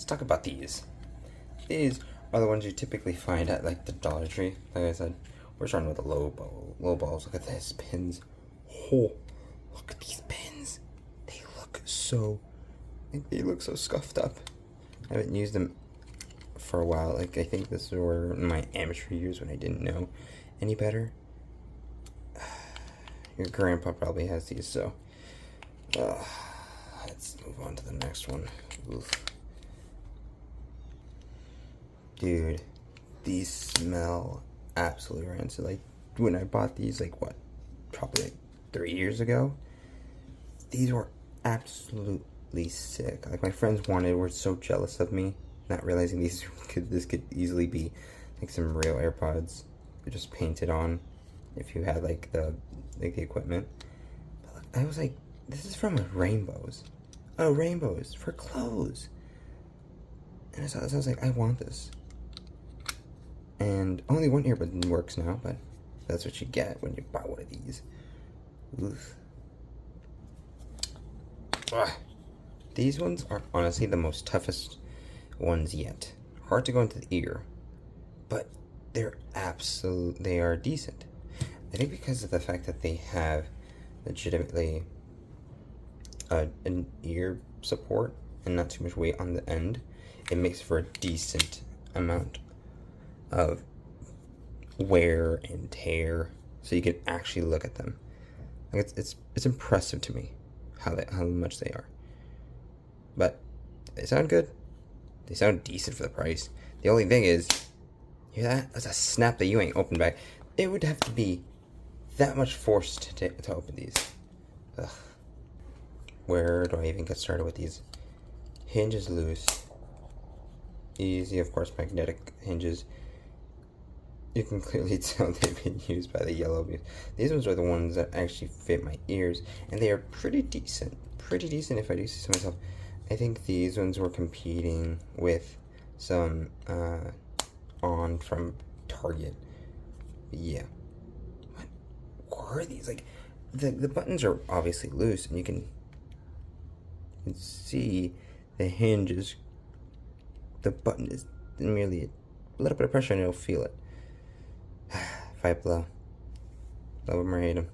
let's talk about these. These are the ones you typically find at like the Dollar Tree. Like I said, we're starting with the low balls. Look at this pins. Oh, look at these pins. They look so scuffed up. I haven't used them for a while. Like I think this were in my amateur years when I didn't know any better. Your grandpa probably has these, so let's move on to the next one. Oof. Dude, these smell absolutely rancid. Like when I bought these, like what, probably like 3 years ago, these were absolutely sick. Like my friends were so jealous of me, not realizing this could easily be like some real AirPods just painted on if you had like the equipment. But look, I was like, this is from Rainbows. Oh, Rainbows for clothes. And I was like, I want this. And only one earbud works now, but that's what you get when you buy one of these. Oof. Ugh. These ones are honestly the most toughest ones yet. Hard to go into the ear, but they are decent. I think because of the fact that they have legitimately an ear support and not too much weight on the end, it makes for a decent amount of wear and tear, so you can actually look at them. Like it's impressive to me how much they are. But they sound good. They sound decent for the price. The only thing is, hear that? That's a snap that you ain't opened back. It would have to be that much force to open these. Ugh. Where do I even get started with these? Hinge is loose. Easy, of course, magnetic hinges. You can clearly tell they've been used by the yellow. These ones are the ones that actually fit my ears, and they are pretty decent. Pretty decent, if I do say so myself. I think these ones were competing with some on from Target. Yeah. What were these? Like the buttons are obviously loose, and you can see the hinges. The button is merely a little bit of pressure, and you'll feel it. Five below. Love them or hate them.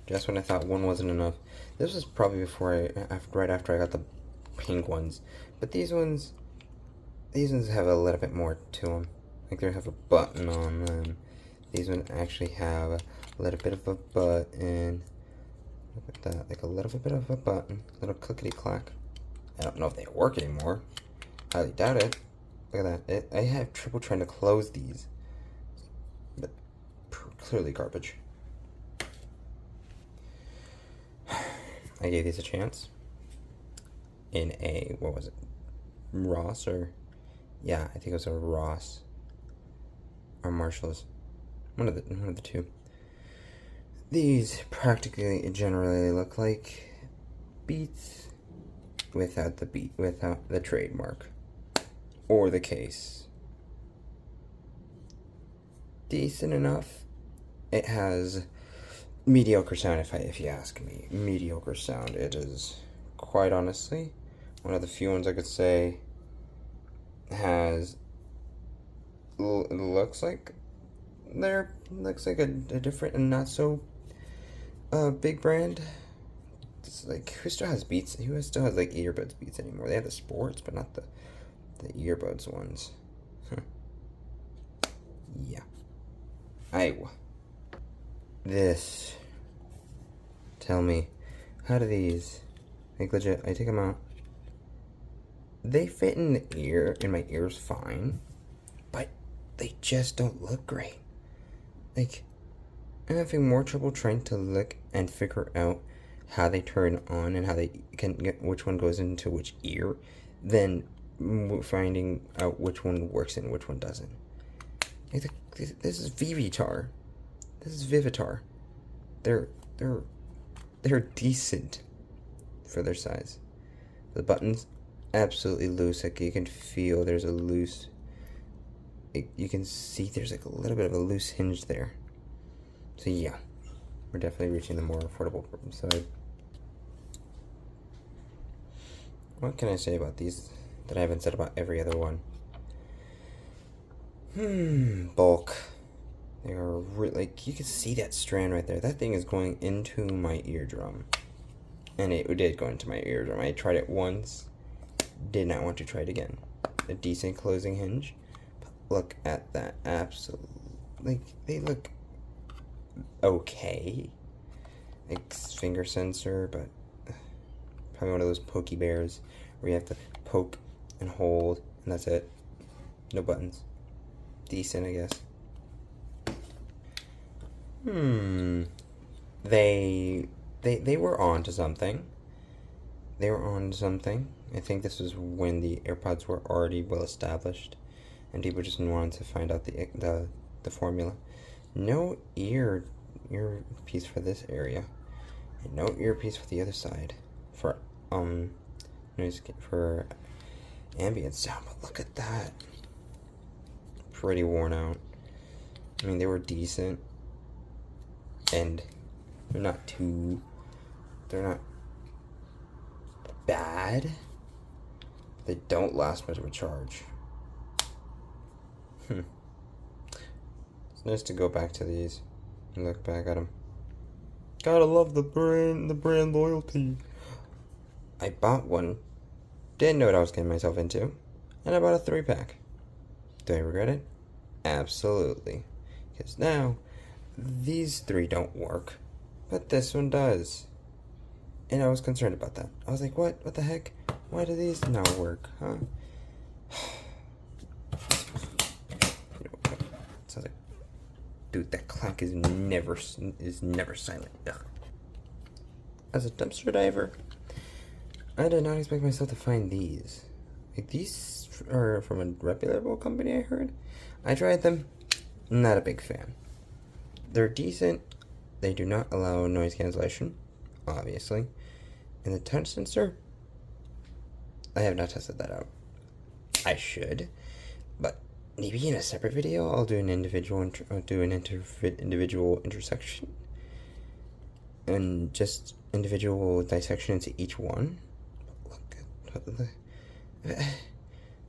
Just when I thought one wasn't enough. This was probably right after I got the pink ones. But these ones have a little bit more to them. Like they have a button on them. These ones actually have a little bit of a button. Look at that, like a little bit of a button, little clickety clack. I don't know if they work anymore. Highly doubt it. Look at that. I have trouble trying to close these, but clearly garbage. I gave these a chance in a, what was it, Ross, or yeah, I think it was a Ross or Marshalls, one of the two. These practically generally look like Beats without the trademark or the case. Decent enough. It has mediocre sound, if you ask me. Mediocre sound. It is, quite honestly, one of the few ones I could say has looks like a different and not so big brand. It's like, who still has Beats? Who still has like EARBUDS Beats anymore? They have the sports, but not the EARBUDS ones. Yeah. Iowa. This. Tell me, how do these, like legit, I take them out. They fit in my ears fine, but they just don't look great. Like, I'm having more trouble trying to look and figure out how they turn on and how they can get which one goes into which ear than finding out which one works and which one doesn't. Like this is Vivitar. This is Vivitar. They're decent for their size. The buttons absolutely loose. Like you can feel there's a loose. You can see there's like a little bit of a loose hinge there. So yeah, we're definitely reaching the more affordable side. What can I say about these that I haven't said about every other one? Bulk. They are like, you can see that strand right there. That thing is going into my eardrum. And it did go into my eardrum. I tried it once. Did not want to try it again. A decent closing hinge. But look at that. Absolutely. Like, they look okay. Like, finger sensor, but probably one of those pokey bears where you have to poke and hold, and that's it. No buttons. Decent, I guess. They were on to something. They were on to something. I think this was when the AirPods were already well established, and people just wanted to find out the formula. No earpiece for this area, and no earpiece for the other side for noise for ambient sound. But look at that, pretty worn out. I mean, they were decent, and they're not bad. They don't last much of a charge. It's nice to go back to these and look back at them. Gotta love the brand loyalty. I bought one, didn't know what I was getting myself into, and I bought a 3-pack. Do I regret it? Absolutely. Because now, these 3 don't work, but this one does. And I was concerned about that. I was like, what? What the heck? Why do these not work, huh? Sounds like, dude, that clank is never silent. Ugh. As a dumpster diver, I did not expect myself to find these. Like, these are from a reputable company, I heard. I tried them. Not a big fan. They're decent. They do not allow noise cancellation, obviously. And the touch sensor, I have not tested that out. I should, but maybe in a separate video I'll do an individual intersection and just individual dissection into each one. But look at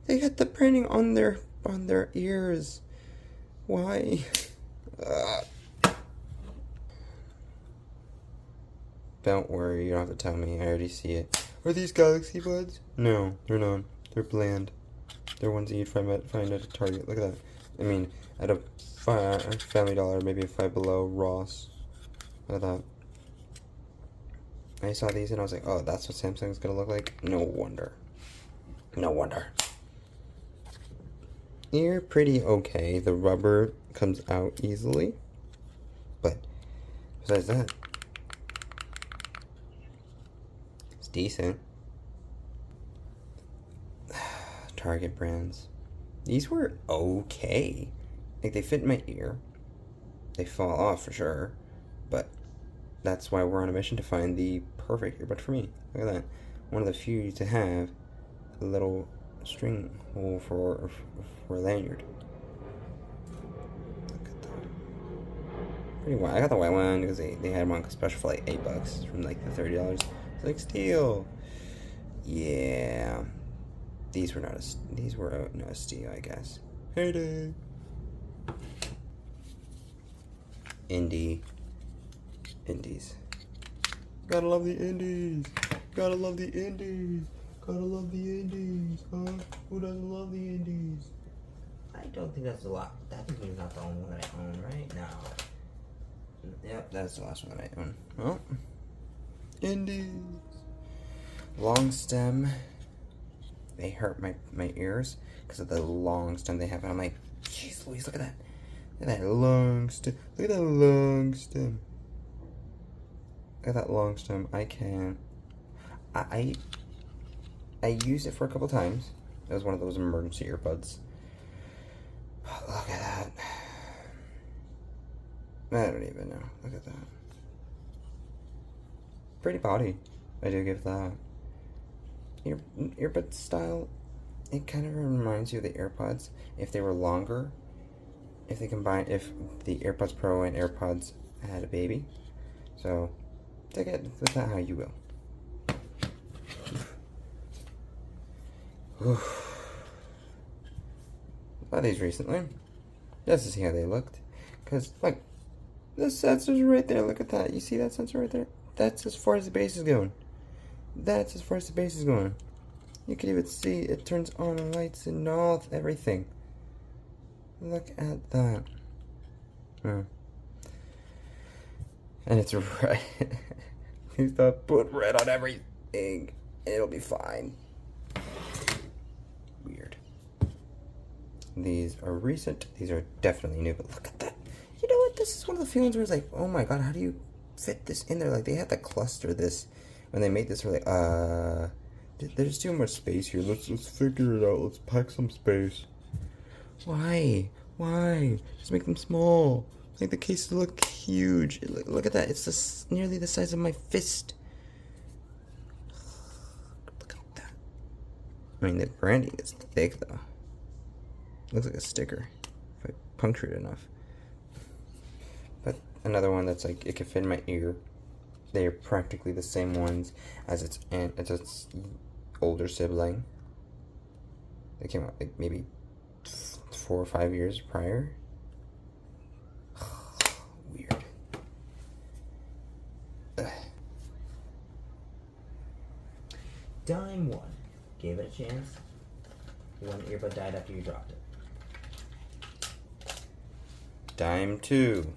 they got the printing on their ears. Why? Don't worry, you don't have to tell me. I already see it. Are these Galaxy Buds? No, they're not. They're bland. They're ones that you'd find at a Target. Look at that. I mean, at a Family Dollar, maybe a Five Below, Ross. Look at that. I saw these and I was like, oh, that's what Samsung's gonna look like? No wonder. No wonder. Ear pretty okay. The rubber comes out easily. But besides that, it's decent. Target brands. These were okay. Like, they fit in my ear. They fall off for sure. But that's why we're on a mission to find the perfect earbud for me. Look at that. One of the few to have a little string hole for a lanyard. Look at that. Pretty white. I got the white one because they had them on special for like $8 from like the $30. It's like steal. Yeah. These were not a steal, I guess. Heyday. Indies. Gotta love the indies. Gotta love the indies. Gotta love the indies, huh? Who doesn't love the indies? I don't think that's a lot. That is not the only one that I own right now. Yep, that's the last one that I own. Well, indies. Long stem. They hurt my ears because of the long stem they have. And I'm like, jeez Louise, look at that. Look at that long stem. Look at that long stem. Look at that long stem. I can't. I used it for a couple times. It was one of those emergency earbuds. Oh, look at that. I don't even know. Look at that. Pretty body. I do give that. Earbud style, it kind of reminds you of the AirPods if they were longer. If the AirPods Pro and AirPods had a baby. So take it with that how you will. Bought these recently, just to see how they looked. Cause like, the sensor's right there. Look at that. You see that sensor right there? That's as far as the base is going. That's as far as the base is going. You can even see it turns on and lights and all everything. Look at that. And it's red. Please don't put red on everything. It'll be fine. Weird. These are recent. These are definitely new, but look at that. You know what? This is one of the feelings where it's like, oh my god, how do you fit this in there? Like, they had to cluster this when they made this. We're like, there's too much space here. Let's figure it out. Let's pack some space. Why? Just make them small. Make the cases look huge. Look at that. It's nearly the size of my fist. Look at that. I mean, the branding is thick, though. Looks like a sticker if I puncture it enough. But another one that's like, it can fit in my ear. They are practically the same ones as its older sibling. They came out like maybe 4 or 5 years prior. Weird. Dime 1. Gave it a chance. One earbud died after you dropped it. Dime 2.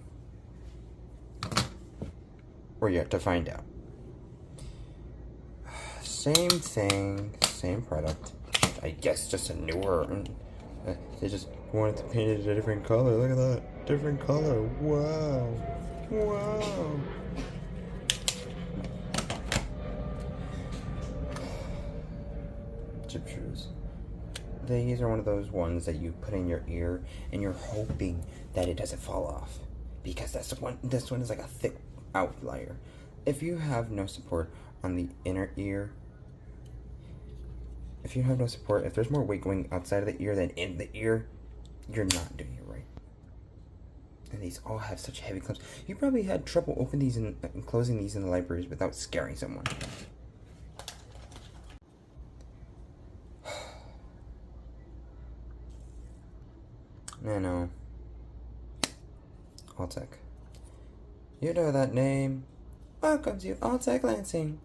We're yet to find out. Same thing, same product. I guess just a newer. They just wanted to paint it a different color. Look at that. Different color. Wow. Wow. Chip shoes. These are one of those ones that you put in your ear and you're hoping that it doesn't fall off. Because this one is like a thick outlier. If you have no support on the inner ear, if there's more weight going outside of the ear than in the ear, you're not doing it right. And these all have such heavy clips. You probably had trouble opening these and closing these in the libraries without scaring someone. Nano. Alltech. You know that name. Welcome to Alltech Lansing.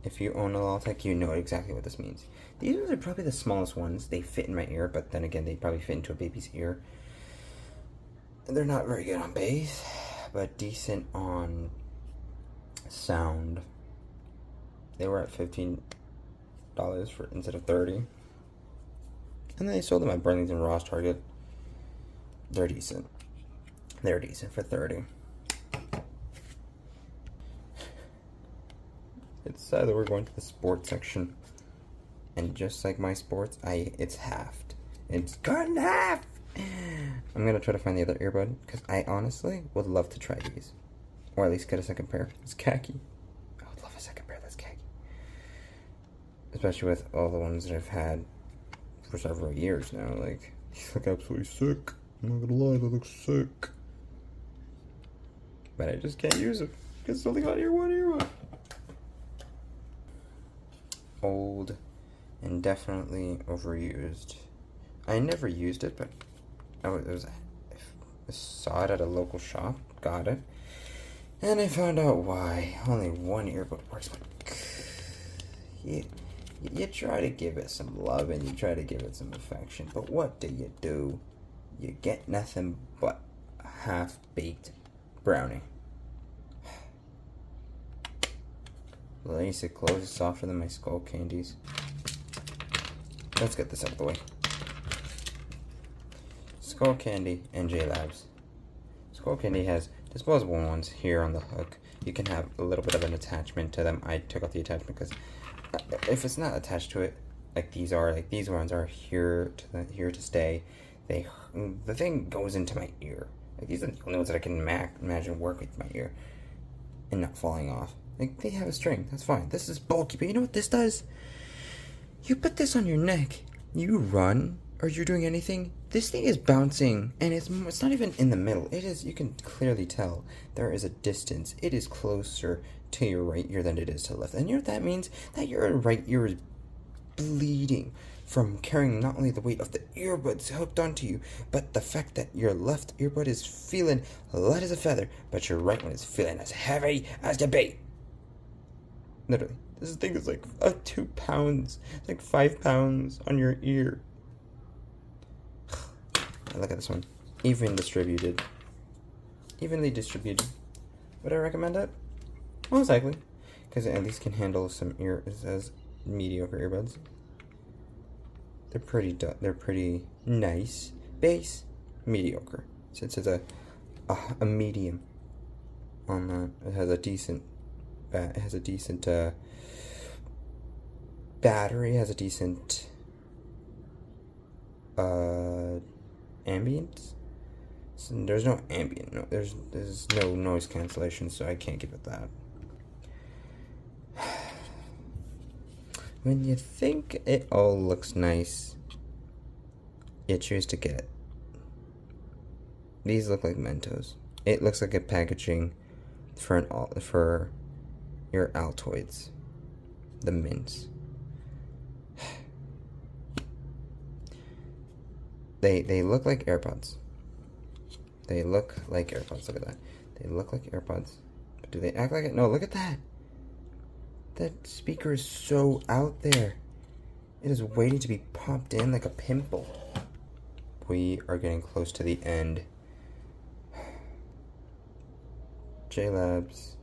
If you own a Alltech, you know exactly what this means. These ones are probably the smallest ones. They fit in my ear, but then again, they probably fit into a baby's ear. They're not very good on bass, but decent on sound. They were at $15 instead of $30. And then they sold them at Burlington Ross Target. They're decent. They're decent for $30. It's sad that we're going to the sports section. And just like my sports, it's halved. It's cut in half! I'm gonna try to find the other earbud, because I honestly would love to try these. Or at least get a second pair. It's khaki. I would love a second pair that's khaki. Especially with all the ones that I've had for several years now. Like, these look absolutely sick. I'm not gonna lie, they look sick. But I just can't use it, because it's only got one earbud. Old and definitely overused. I never used it, but I saw it at a local shop, got it, and I found out why. Only one earbud works, but you try to give it some love and you try to give it some affection, but what do? You get nothing but a half-baked brownie. The lace it closes softer than my skull candies. Let's get this out of the way. Skull Candy and J Labs. Skull Candy has disposable ones here on the hook. You can have a little bit of an attachment to them. I took out the attachment because if it's not attached to it, like these ones are here to stay. The thing goes into my ear. Like, these are the only ones that I can imagine work with my ear and not falling off. Like, they have a string, that's fine. This is bulky, but you know what this does? You put this on your neck, you run, or you're doing anything, this thing is bouncing, and it's not even in the middle. It is, you can clearly tell there is a distance. It is closer to your right ear than it is to the left. And you know what that means? That your right ear is bleeding from carrying not only the weight of the earbuds hooked onto you, but the fact that your left earbud is feeling light as a feather, but your right one is feeling as heavy as the bait. Literally, this thing is like 2 pounds, it's like 5 pounds on your ear. Look at this one, evenly distributed. Would I recommend it? Most likely, because it at least can handle some mediocre earbuds. They're pretty nice. Bass, mediocre. Since it's a medium on that, it has a decent battery, has a decent ambience. So there's no ambient. No, there's no noise cancellation, so I can't give it that. When you think it all looks nice, you choose to get it. These look like Mentos. It looks like a packaging for your Altoids, the mints. They look like AirPods. They look like AirPods. Look at that. They look like AirPods. But do they act like it? No, look at that. That speaker is so out there. It is waiting to be popped in like a pimple. We are getting close to the end. J-Labs.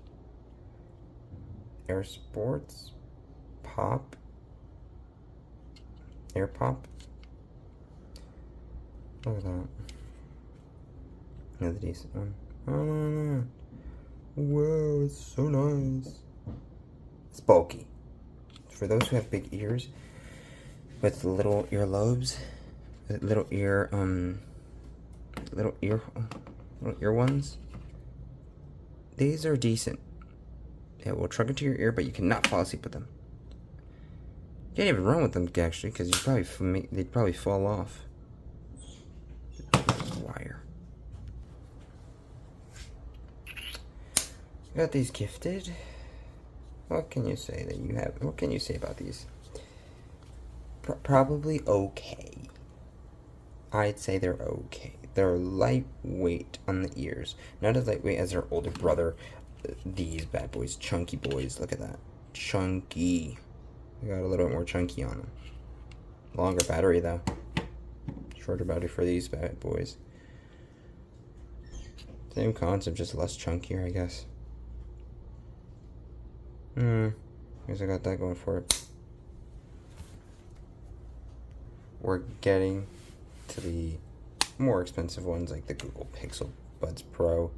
Air Sports. Pop. Air Pop. Look at that. Another decent one. Oh, whoa, it's so nice. It's bulky. For those who have big ears with little earlobes, little ear ones, these are decent. It will truck into your ear, but you cannot fall asleep with them. You can't even run with them, actually, because they'd probably fall off. Wire. Got these gifted. What can you say that you have? What can you say about these? Probably okay. I'd say they're okay. They're lightweight on the ears. Not as lightweight as their older brother. These bad boys. Chunky boys. Look at that. Chunky. They got a little bit more chunky on them. Longer battery, though. Shorter battery for these bad boys. Same concept, just less chunkier, I guess. Guess I got that going for it. We're getting to the more expensive ones, like the Google Pixel Buds Pro.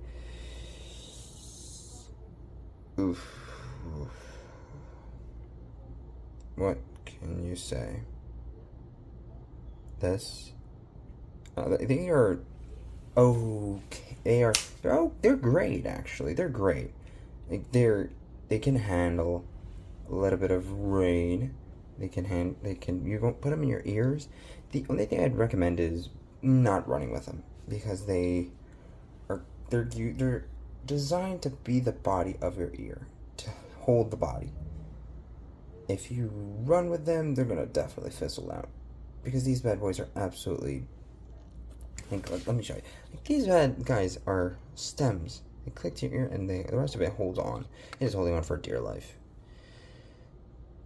Oof. What can you say? This. They are okay. They're great, actually. They're great. Like they can handle a little bit of rain. You won't put them in your ears. The only thing I'd recommend is not running with them, because they're designed to be the body of your ear, to hold the body. If you run with them, they're gonna definitely fizzle out, because these bad boys are absolutely. Let me show you. These bad guys are stems. They click to your ear, and the rest of it holds on. It is holding on for dear life,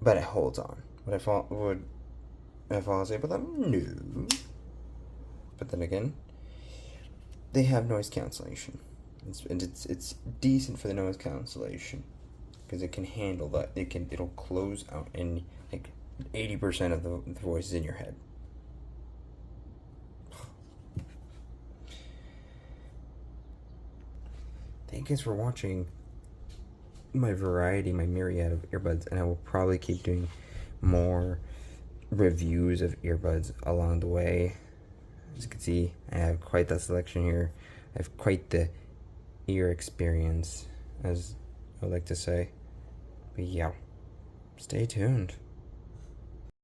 but it holds on. Would I fall asleep with them? No. But then again, they have noise cancellation. It's decent for the noise cancellation, because it can handle that. It'll close out in like 80% of the voices in your head. Thank you guys for watching my myriad of earbuds, and I will probably keep doing more reviews of earbuds along the way. As you can see, I have quite the selection here. I have quite the ear experience, as I like to say. But yeah, stay tuned.